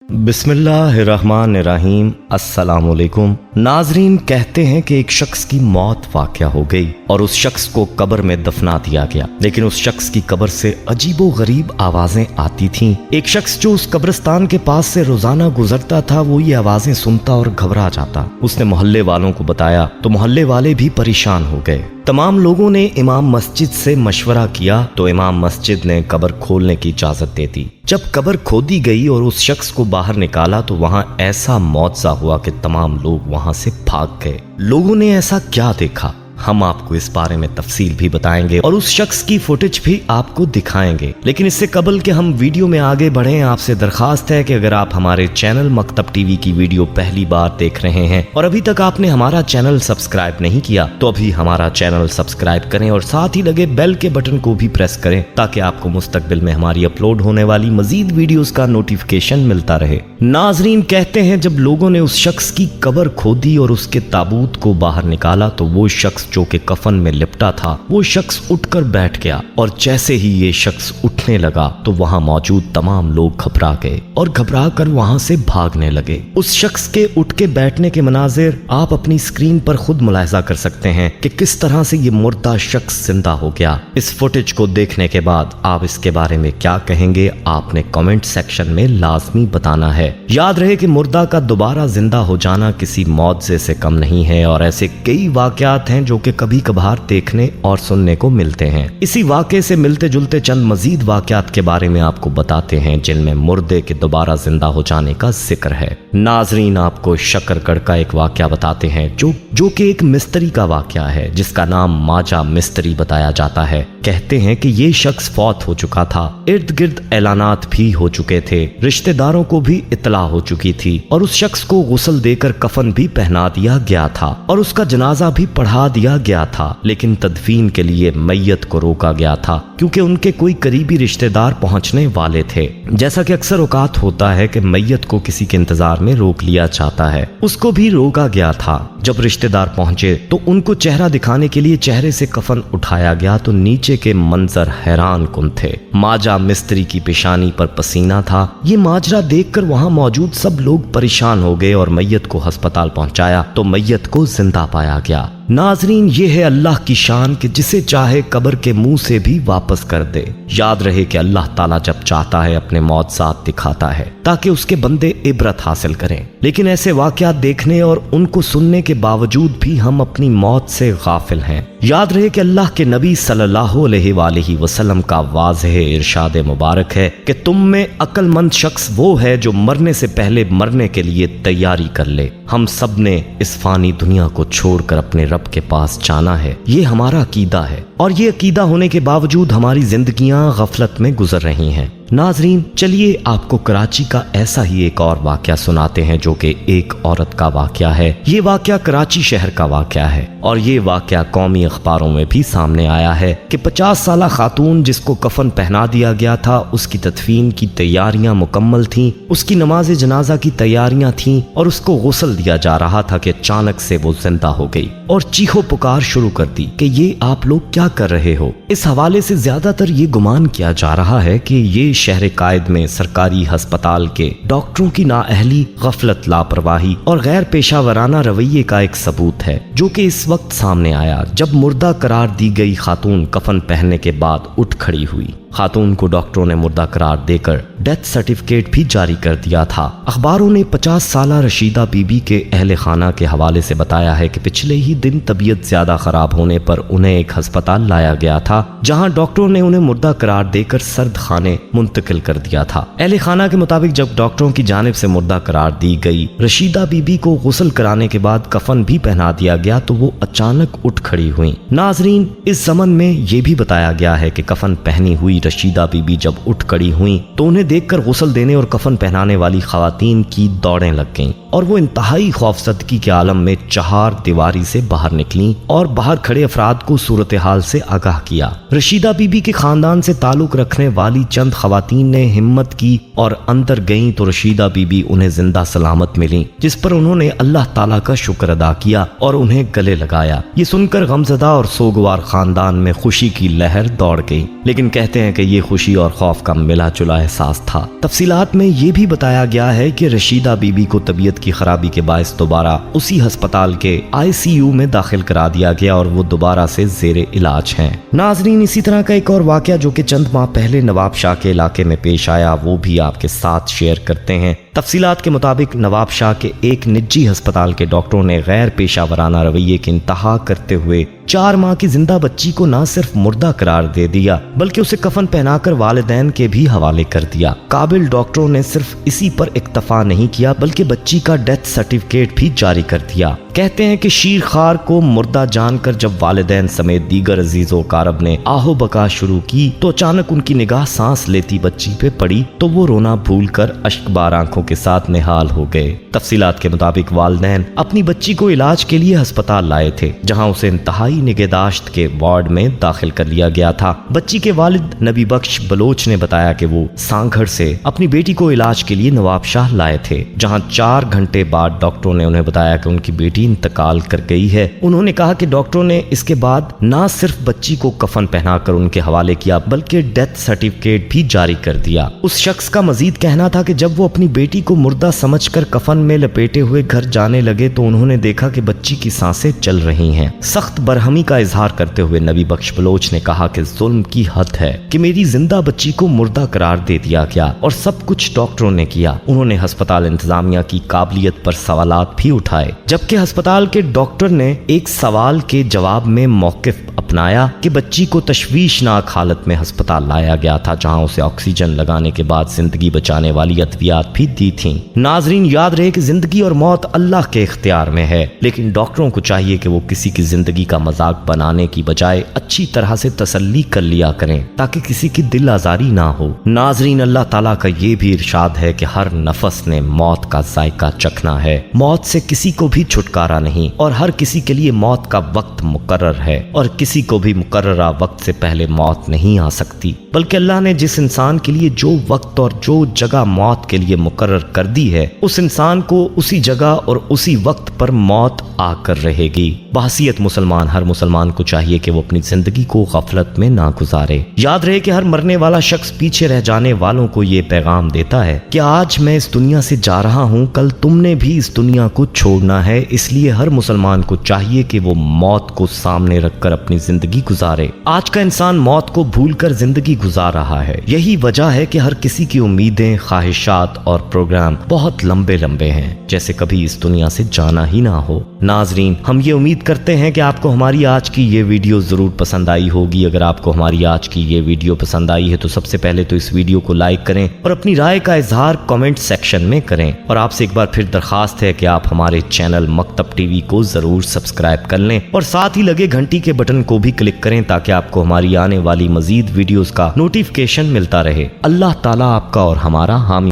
बिस्मिल्लाहिर्रहमानिर्रहीम। अस्सलामुअलैकुम। नाजरीन, कहते हैं कि एक शख्स की मौत वाक़या हो गई और उस शख्स को कब्र में दफना दिया गया, लेकिन उस शख्स की कब्र से अजीबो गरीब आवाजें आती थीं। एक शख्स जो उस कब्रिस्तान के पास से रोजाना गुजरता था वो ये आवाजें सुनता और घबरा जाता। उसने मोहल्ले वालों को बताया तो मोहल्ले वाले भी परेशान हो गए। तमाम लोगों ने इमाम मस्जिद से मशवरा किया तो इमाम मस्जिद ने कब्र खोलने की इजाजत दे दी। जब कब्र खोदी गई और उस शख्स को बाहर निकाला तो वहां ऐसा मौजज़ा हुआ कि तमाम लोग वहां से भाग गए। लोगों ने ऐसा क्या देखा, हम आपको इस बारे में तफसील भी बताएंगे और उस शख्स की फुटेज भी आपको दिखाएंगे। लेकिन इससे कबल के हम वीडियो में आगे बढ़ें, आपसे दरखास्त है कि अगर आप हमारे चैनल मकतब टीवी की वीडियो पहली बार देख रहे हैं और अभी तक आपने हमारा चैनल सब्सक्राइब नहीं किया तो अभी हमारा चैनल सब्सक्राइब करें और साथ ही लगे बेल के बटन को भी प्रेस करें ताकि आपको मुस्तकबिल में हमारी अपलोड होने वाली मजीद वीडियोस का नोटिफिकेशन मिलता रहे। नाजरीन, कहते हैं जब लोगों ने उस शख्स की कब्र खोदी और उसके ताबूत को बाहर निकाला तो वो शख्स जो कि कफन में लिपटा था वो शख्स उठकर बैठ गया और जैसे ही ये शख्स उठने लगा तो वहां मौजूद तमाम लोग घबरा गए और घबरा कर वहां से भागने लगे। उस शख्स के उठ के बैठने के मनाजिर आप अपनी स्क्रीन पर खुद मुलाहिजा कर सकते हैं कि किस तरह से ये मुर्दा शख्स जिंदा हो गया। इस फुटेज को देखने के बाद आप इसके बारे में क्या कहेंगे, आपने कमेंट सेक्शन में लाजमी बताना है। याद रहे कि मुर्दा का दोबारा जिंदा हो जाना किसी मौजज़े से कम नहीं है और ऐसे कई वाकयात हैं जो कि कभी कभार देखने और सुनने को मिलते हैं। इसी वाक़े से मिलते जुलते चंद मजीद वाकयात के बारे में आपको बताते हैं जिनमें मुर्दे के दोबारा जिंदा हो जाने का जिक्र है। नाजरीन, आपको शकरगढ़ का एक वाकया बताते हैं जो कि एक मिस्त्री का वाकया है जिसका नाम माजा मिस्त्री बताया जाता है। कहते हैं कि ये शख्स फौत हो चुका था, इर्द गिर्द ऐलानात भी हो चुके थे, रिश्तेदारों को भी इतला हो चुकी थी और उस शख्स को गुस्ल देकर कफन भी पहना दिया गया था और उसका जनाजा भी पढ़ा दिया गया था, लेकिन तदफीन के लिए मैयत को रोका गया था क्योंकि उनके कोई करीबी रिश्तेदार पहुंचने वाले थे। जैसा कि अक्सर औकात होता है कि मैयत को किसी के इंतजार में रोक लिया जाता है, उसको भी रोका गया था। जब रिश्तेदार पहुंचे तो उनको चेहरा दिखाने के लिए चेहरे से कफन उठाया गया तो नीचे के मंजर हैरान कुन थे। माजा मिस्त्री की पेशानी पर पसीना था। ये माजरा देखकर वहां मौजूद सब लोग परेशान हो गए और मैयत को अस्पताल पहुंचाया तो मैयत को जिंदा पाया गया। नाजरीन, ये है अल्लाह की शान कि जिसे चाहे कब्र के मुंह से भी वापस कर दे। याद रहे कि अल्लाह ताला जब चाहता है अपने मौजज़ात दिखाता है ताकि उसके बंदे इबरत हासिल करें, लेकिन ऐसे वाकयात देखने और उनको सुनने के बावजूद भी हम अपनी मौत से गाफिल हैं। याद रहे कि अल्लाह के नबी सल्लल्लाहु अलैहि वसल्लम का वाज़ेह इरशाद मुबारक है कि तुम में अक्लमंद शख्स वो है जो मरने से पहले मरने के लिए तैयारी कर ले। हम सब ने इस फानी दुनिया को छोड़कर अपने रब के पास जाना है, ये हमारा अकीदा है और ये अकीदा होने के बावजूद हमारी जिंदगियां गफलत में गुजर रही हैं। नाजरीन, चलिए आपको कराची का ऐसा ही एक और वाकया सुनाते हैं जो कि एक औरत का वाकया है। ये वाकया कराची शहर का वाकया है और ये वाकया कौमी अखबारों में भी सामने आया है कि 50 साला खातून जिसको कफन पहना दिया गया था उसकी तदफीन की तैयारियां मुकम्मल थीं, उसकी नमाज जनाजा की तैयारियां थीं और उसको गुस्ल दिया जा रहा था कि अचानक से वो जिंदा हो गई और चीखो पुकार शुरू कर दी कि ये आप लोग क्या कर रहे हो। इस हवाले से ज्यादातर ये गुमान किया जा रहा है कि ये शहर कायद में सरकारी अस्पताल के डॉक्टरों की नाअहली, गफलत, लापरवाही और गैर पेशा वराना रवैये का एक सबूत है जो कि इस वक्त सामने आया जब मुर्दा करार दी गई खातून कफन पहनने के बाद उठ खड़ी हुई। खातून को डॉक्टरों ने मुर्दा करार देकर डेथ सर्टिफिकेट भी जारी कर दिया था। अखबारों ने 50 साला रशीदा बीबी के अहले खाना के हवाले से बताया है कि पिछले ही दिन तबीयत ज्यादा खराब होने पर उन्हें एक अस्पताल लाया गया था जहां डॉक्टरों ने उन्हें मुर्दा करार देकर सर्द खाने मुंतकिल कर दिया था। अहले खाना के मुताबिक जब डॉक्टरों की जानिब से मुर्दा करार दी गई, रशीदा बीबी को गुस्ल कराने के बाद कफन भी पहना दिया गया तो वो अचानक उठ खड़ी हुई। नाजरीन, इस ज़मन में ये भी बताया गया है कि कफन पहनी हुई रशीदा बीबी जब उठ खड़ी हुई तो उन्हें देखकर गुस्ल देने और कफन पहनाने वाली खवातीन की दौड़ें लग गईं और वो इंतहाई खौफजदगी के आलम में चार दीवारी से बाहर निकली और बाहर खड़े अफराद को सूरत हाल से आगाह किया। रशीदा बीबी के खानदान से ताल्लुक रखने वाली चंद खवातीन ने हिम्मत की और अंदर गईं तो रशीदा बीबी उन्हें जिंदा सलामत मिली, जिस पर उन्होंने अल्लाह ताला का शुक्र अदा किया और उन्हें गले लगाया। ये सुनकर गमजदा और सोगवार खानदान में खुशी की लहर दौड़ गई, लेकिन कहते हैं ہیں کہ یہ خوشی اور خوف کا ملا جلا احساس تھا۔ تفصیلات میں یہ بھی بتایا گیا ہے کہ رشیدہ بی بی کو طبیعت کی خرابی کے باعث دوبارہ اسی ہسپتال کے ICU میں داخل کرا دیا گیا اور وہ دوبارہ سے زیر علاج ہیں۔ ناظرین، اسی طرح کا ایک اور واقعہ جو کہ چند ماہ پہلے نواب شاہ کے علاقے میں پیش آیا وہ بھی آپ کے ساتھ شیئر کرتے ہیں۔ تفصیلات کے مطابق نواب شاہ کے ایک نجی ہسپتال کے ڈاکٹروں نے غیر پیشہ ورانہ رویے کی انتہا کرتے ہوئے 4 ماہ کی زندہ بچی کو نہ صرف مردہ قرار دے دیا بلکہ اسے کفن پہنا کر والدین کے بھی حوالے کر دیا۔ قابل ڈاکٹروں نے صرف اسی پر اکتفا نہیں کیا بلکہ بچی کا ڈیتھ سرٹیفکیٹ بھی جاری کر دیا۔ کہتے ہیں کہ شیر خوار کو مردہ جان کر جب والدین سمیت دیگر عزیز و اقارب نے آہو بکا شروع کی تو اچانک ان کی نگاہ سانس لیتی بچی پہ پڑی تو وہ رونا بھول کر اشک بار آنکھوں کے ساتھ نہال ہو گئے۔ تفصیلات کے مطابق والدین اپنی بچی کو علاج کے لیے ہسپتال لائے تھے جہاں اسے انتہائی نگہداشت کے وارڈ میں داخل کر لیا گیا تھا۔ بچی کے والد نبی بخش بلوچ نے بتایا کہ وہ سانگھڑ سے اپنی بیٹی کو علاج کے لیے نواب شاہ لائے تھے جہاں 4 گھنٹے بعد ڈاکٹروں نے انہیں بتایا کہ ان کی بیٹی انتقال کر گئی ہے۔ انہوں نے کہا کہ ڈاکٹروں نے اس کے بعد نہ صرف بچی کو کفن پہنا کر ان کے حوالے کیا بلکہ ڈیتھ سرٹیفکیٹ بھی جاری کر دیا۔ اس شخص کا مزید کہنا تھا کہ جب وہ اپنی بیٹی کو مردہ سمجھ کر کفن میں لپیٹے ہوئے گھر جانے لگے تو انہوں نے دیکھا کہ بچی کی سانسیں چل رہی ہیں۔ سخت برہمی کا اظہار کرتے ہوئے نبی بخش بلوچ نے کہا کہ ظلم کی حد ہے کہ میری زندہ بچی کو مردہ قرار دے دیا گیا اور سب کچھ ڈاکٹروں نے کیا۔ انہوں نے ہسپتال انتظامیہ کی قابلیت پر سوالات بھی اٹھائے جبکہ ہسپتال کے ڈاکٹر نے ایک سوال کے جواب میں موقف اپنایا کہ بچی کو تشویشناک حالت میں ہسپتال لایا گیا تھا جہاں اسے آکسیجن لگانے کے بعد زندگی بچانے والی ادویات بھی دی تھیں۔ ناظرین، یاد رہے کہ زندگی اور موت اللہ کے اختیار میں ہے لیکن ڈاکٹروں کو چاہیے کہ وہ کسی کی زندگی کا مذاق بنانے کی بجائے اچھی طرح سے تسلی کر لیا کریں تاکہ کسی کی دل آزاری نہ ہو۔ ناظرین، اللہ تعالیٰ کا یہ بھی ارشاد ہے کہ ہر نفس نے موت کا ذائقہ چکھنا ہے، موت سے کسی کو بھی چھٹکارا نہیں اور ہر کسی کے لیے موت کا وقت مقرر ہے اور کسی کو بھی مقررہ وقت سے پہلے موت نہیں آ سکتی بلکہ اللہ نے جس انسان کے لیے جو وقت اور جو جگہ موت کے لیے مقرر کر دی ہے اس انسان کو اسی جگہ اور اسی وقت پر موت آ کر رہے گی۔ بحیثیت مسلمان ہر مسلمان کو چاہیے کہ وہ اپنی زندگی کو غفلت میں نہ گزارے۔ یاد رہے کہ ہر مرنے والا شخص پیچھے رہ جانے والوں کو یہ پیغام دیتا ہے کہ آج میں اس دنیا سے جا رہا ہوں، کل تم نے بھی اس دنیا کو چھوڑنا ہے، اس لیے ہر مسلمان کو چاہیے کہ وہ موت کو سامنے رکھ کر اپنی زندگی گزارے۔ آج کا انسان موت کو بھول کر زندگی گزار رہا ہے، یہی وجہ ہے کہ ہر کسی کی امیدیں، خواہشات اور پروگرام بہت لمبے لمبے ہیں جیسے کبھی اس دنیا سے جانا ہی نہ ہو۔ ناظرین، ہم یہ امید کرتے ہیں کہ آپ کو ہماری آج کی یہ ویڈیو ضرور پسند آئی ہوگی۔ اگر آپ کو ہماری آج کی یہ ویڈیو پسند آئی ہے تو سب سے پہلے تو اس ویڈیو کو لائک کریں اور اپنی رائے کا اظہار کامنٹ سیکشن میں کریں، اور آپ سے ایک بار پھر درخواست ہے کہ آپ ہمارے چینل مکتب ٹی وی کو ضرور سبسکرائب کر لیں اور ساتھ ہی لگے گھنٹی کے بٹن کو بھی کلک کریں تاکہ آپ کو ہماری آنے والی مزید ویڈیوز کا نوٹیفکیشن ملتا رہے۔ اللہ تعالیٰ آپ کا اور ہمارا حامی